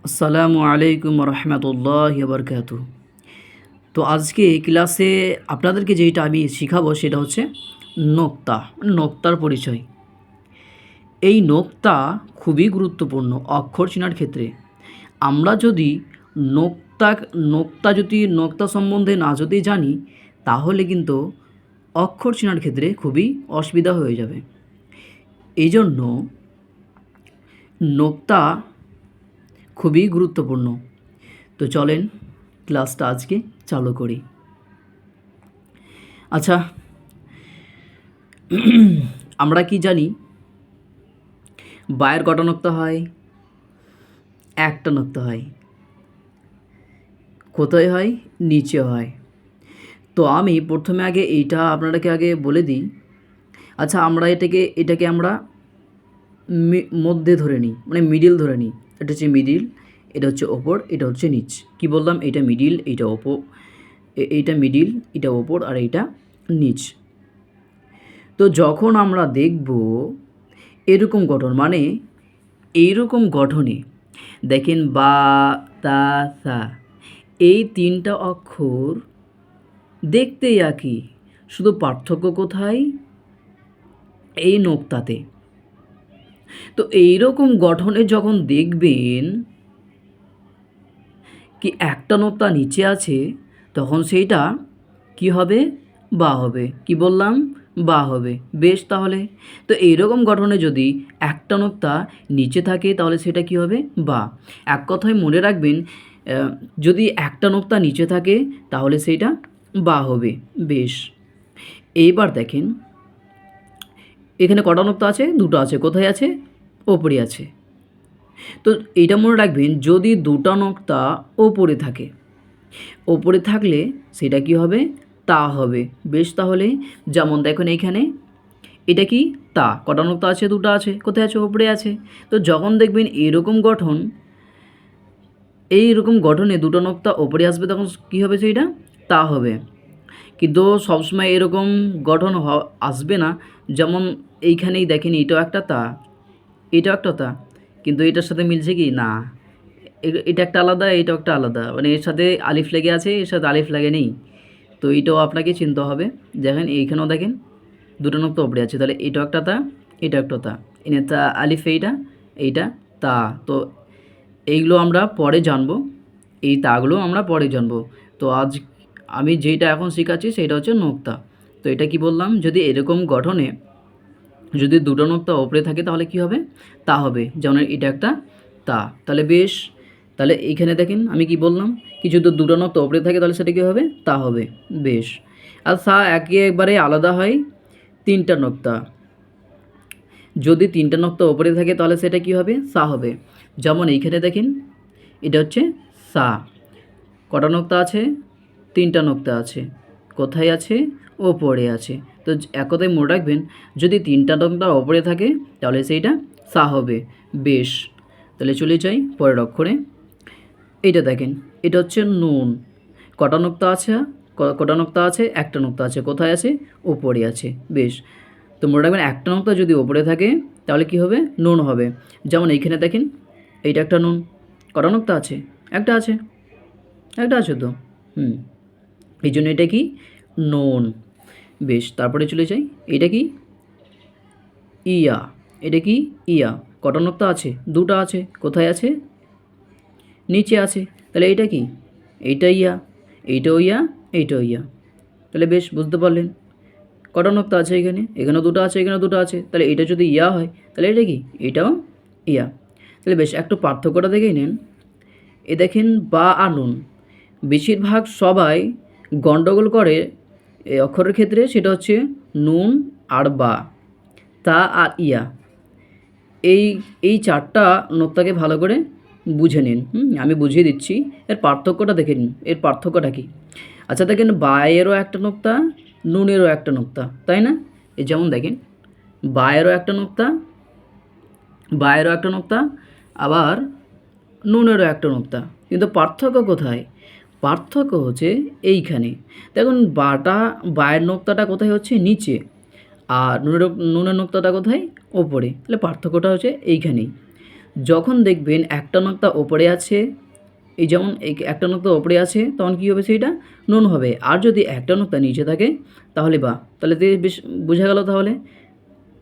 আসসালামু আলাইকুম রহমতুল্লাহি বারকাতু। তো আজকে ক্লাসে আপনাদেরকে যেটা আমি শিখাবো সেটা হচ্ছে নোক্তা, নোক্তার পরিচয়। এই নোক্তা খুবই গুরুত্বপূর্ণ অক্ষর চেনার ক্ষেত্রে। আমরা যদি নোক্তা নোক্তা সম্বন্ধে না যদি জানি, তাহলে কিন্তু অক্ষর চেনার ক্ষেত্রে খুবই অসুবিধা হয়ে যাবে। এই জন্য নোক্তা খুবই গুরুত্বপূর্ণ। তো চলেন ক্লাসটা আজকে চালু করি। আচ্ছা, আমরা কি জানি বায়ের কটা নোক্তা হয়? একটা নোক্তা হয়। কোথায় হয়? নিচে হয়। তো আমি প্রথমে আগে এইটা আপনাদেরকে আগে বলে দিই। আচ্ছা, আমরা এটাকে আমরা মধ্যে ধরে নিই, মানে মিডিল ধরে নিই। এটা হচ্ছে মিডিল, এটা হচ্ছে ওপর, এটা হচ্ছে নিচ। কি বললাম? এটা মিডিল, এইটা ওপর, এইটা মিডিল, এটা ওপর, আর এইটা নিচ। তো যখন আমরা দেখব এরকম গঠন, মানে এইরকম গঠনে দেখেন বা, তা, সা, এই তিনটা অক্ষর দেখতেই একই, শুধু পার্থক্য কোথায়? এই নোক্তাতে। তো এইরকম গঠনে যখন দেখবেন কি একটা নোক্তা নিচে আছে, তখন সেইটা কি হবে? বা হবে। কি বললাম? বা হবে। বেশ, তাহলে তো এইরকম গঠনে যদি একটা নোক্তা নিচে থাকে, তাহলে সেটা কি হবে? বা। এক কথায় মনে রাখবেন, যদি একটা নোক্তা নিচে থাকে তাহলে সেইটা বা হবে। বেশ, এইবার দেখেন এখানে কটা নোক্তা আছে? দুটো আছে। কোথায় আছে? ওপরে আছে। তো এইটা মনে রাখবেন, যদি দুটো নোক্তা ওপরে থাকে, ওপরে থাকলে সেটা কি হবে? তা হবে। বেশ, তাহলে যেমন দেখুন এইখানে এটা কি? তা। কটা নোক্তা আছে? দুটো আছে। কোথায় আছে? ওপরে আছে। তো যখন দেখবেন এরকম গঠন, এইরকম গঠনে দুটো নোক্তা ওপরে আসবে, তখন কী হবে? সেইটা তা হবে। কিন্তু সবসময় এরকম গঠন আসবে না। যেমন এইখানেই দেখেন, এটাও একটা তা, এটাও একটা তা, কিন্তু এটার সাথে মিলছে কি? না, এটা একটা আলাদা, এটাও একটা আলাদা, মানে এর সাথে আলিফ লেগে আছে, এর সাথে আলিফ লাগে নেই। তো এইটাও আপনাকে চিনতে হবে। দেখেন এইখানেও দেখেন দুটো নোক্তা ওপরে আছে, তাহলে এটাও একটা তা, এটা একটা তা, এনে তা আলিফ, এইটা তা। তো এইগুলো আমরা পরে জানবো, এই তাগুলো আমরা পরে জানবো। তো আজ আমি যেটা এখন শেখাচ্ছি সেটা হচ্ছে নোক্তা। তো এটা কি বললাম? যদি এরকম গঠনে যদি দুটো নোক্তা ওপরে থাকে তাহলে কি হবে? তা হবে। যেমন এটা একটা তা। তাহলে বেশ, তাহলে এইখানে দেখেন আমি কি বললাম, কি যদি দুটো নোক্তা ওপরে থাকে তাহলে সেটা কী হবে? তা হবে। বেশ, আর সা একেবারে আলাদা হয় তিনটা নোক্তা। যদি তিনটা নোক্তা ওপরে থাকে তাহলে সেটা কি হবে? সা হবে। যেমন এইখানে দেখেন এটা হচ্ছে সা। কটা নোক্তা আছে? তিনটা নোক্তা আছে। কোথায় আছে? ওপরে আছে। তো এক কথায় মনে রাখবেন, যদি তিনটা নোক্তা ওপরে থাকে তাহলে সেইটা সা হবে। বেশ, তাহলে চলে যাই পরের অক্ষরে। এইটা দেখেন, এটা হচ্ছে নুন। কটা নোক্তা আছে? কটা নোক্তা আছে? একটা নোক্তা আছে। কোথায় আছে? ওপরে আছে। বেশ, তো মনে রাখবেন একটা নোক্তা যদি ওপরে থাকে তাহলে কি হবে? নুন হবে। যেমন এইখানে দেখেন এইটা একটা নুন। কটা নোক্তা আছে? একটা আছে, একটা আছে তো। এই জন্য এটা কি? নুন। বেশ, তারপরে চলে যাই। এটা কি? ইয়া। এটা কি? ইয়া। কটা নোক্তা আছে? দুটো আছে। কোথায় আছে? নিচে আছে। তাহলে এইটা কি? এইটা ইয়া, এইটাও ইয়া, এইটাও ইয়া। তাহলে বেশ, বুঝতে পারলেন কটা নোক্তা আছে এখানে? এখানেও দুটো আছে, এখানেও দুটো আছে। তাহলে এটা যদি ইয়া হয় তাহলে এটা কি? এটাও ইয়া। তাহলে বেশ, একটু পার্থক্যটা দেখেই নেন। এ দেখেন বা আর নুন, বেশিরভাগ সবাই গণ্ডগোল করে এই অক্ষরের ক্ষেত্রে, সেটা হচ্ছে নুন আর বা, তা আর ইয়া। এই এই চারটা নোক্তাকে ভালো করে বুঝে নিন। আমি বুঝিয়ে দিচ্ছি, এর পার্থক্যটা দেখে নিন। এর পার্থক্যটা কী? আচ্ছা দেখেন, বায়েরও একটা নোক্তা, নুনেরও একটা নোক্তা, তাই না? এই যেমন দেখেন বায়েরও একটা নোক্তা, বায়েরও একটা নোক্তা, আবার নুনেরও একটা নোক্তা, কিন্তু পার্থক্য কোথায়? পার্থক্য হচ্ছে এইখানে। দেখুন বায়ের নোক্তাটা কোথায় হচ্ছে? নিচে, আর নুনের নোক্তাটা কোথায়? ওপরে। তাহলে পার্থক্যটা হচ্ছে এইখানেই। যখন দেখবেন একটা নক্তা ওপরে আছে, এই যেমন এই একটা নক্তা ওপরে আছে, তখন কী হবে সেইটা নুন হবে। আর যদি একটা নক্তা নিচে থাকে তাহলে বা। তাহলে তো বেশ বোঝা গেল তাহলে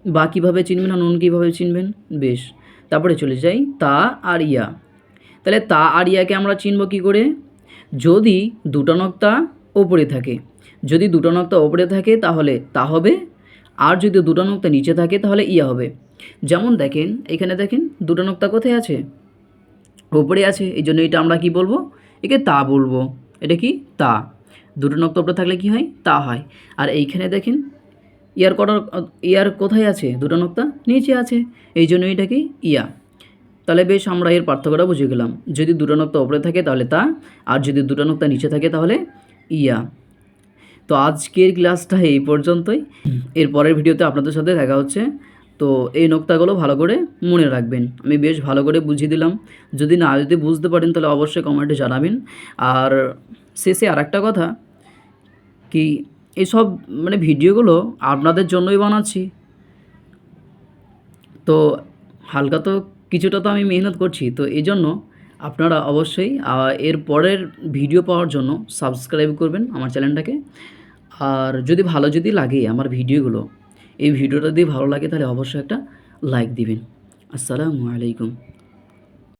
বা কীভাবে চিনবেন আর নুন কীভাবে চিনবেন। বেশ, তারপরে চলে যাই তা আর ইয়া। তাহলে তা আর ইয়াকে আমরা চিনব কী করে? যদি দুটো নক্তা ওপরে থাকে, যদি দুটো নক্তা ওপরে থাকে তাহলে তা হবে, আর যদি দুটো নক্তা নিচে থাকে তাহলে ইয়া হবে। যেমন দেখেন এখানে দেখেন দুটো নক্তা কোথায় আছে? ওপরে আছে, এই জন্য এটা আমরা কি বলবো? একে তা বলবো। এটা কি? তা। দুটো নক্তা ওপরে থাকলে কি হয়? তা হয়। আর এইখানে দেখেন ইয়ার কোথায় আছে? দুটো নক্তা নিচে আছে, এই জন্য এটা কি? ইয়া। তাহলে বেশ আমরা এর পার্থক্যটা বুঝে গেলাম। যদি দুটো নক্তা ওপরে থাকে তাহলে তা, আর যদি দুটো নক্তা নিচে থাকে তাহলে ইয়া। তো আজকের ক্লাসটা এই পর্যন্তই। এর পরের ভিডিওতে আপনাদের সাথে দেখা হচ্ছে। তো এই নোক্তাগুলো ভালো করে মনে রাখবেন। আমি বেশ ভালো করে বুঝিয়ে দিলাম। যদি বুঝতে পারেন তাহলে অবশ্যই কমেন্টে জানাবেন। আর শেষে আরেকটা কথা কি, এসব মানে ভিডিওগুলো আপনাদের জন্যই বানাচ্ছি। তো হালকা তো কিছুটা তো আমি মেহনত করছি, তো এই জন্য আপনারা অবশ্যই এর পরের ভিডিও পাওয়ার জন্য সাবস্ক্রাইব করবেন আমার চ্যানেলটাকে। আর যদি লাগে আমার ভিডিওগুলো, এই ভিডিওটা যদি ভালো লাগে তাহলে অবশ্যই একটা লাইক দিবেন। আসসালামু আলাইকুম।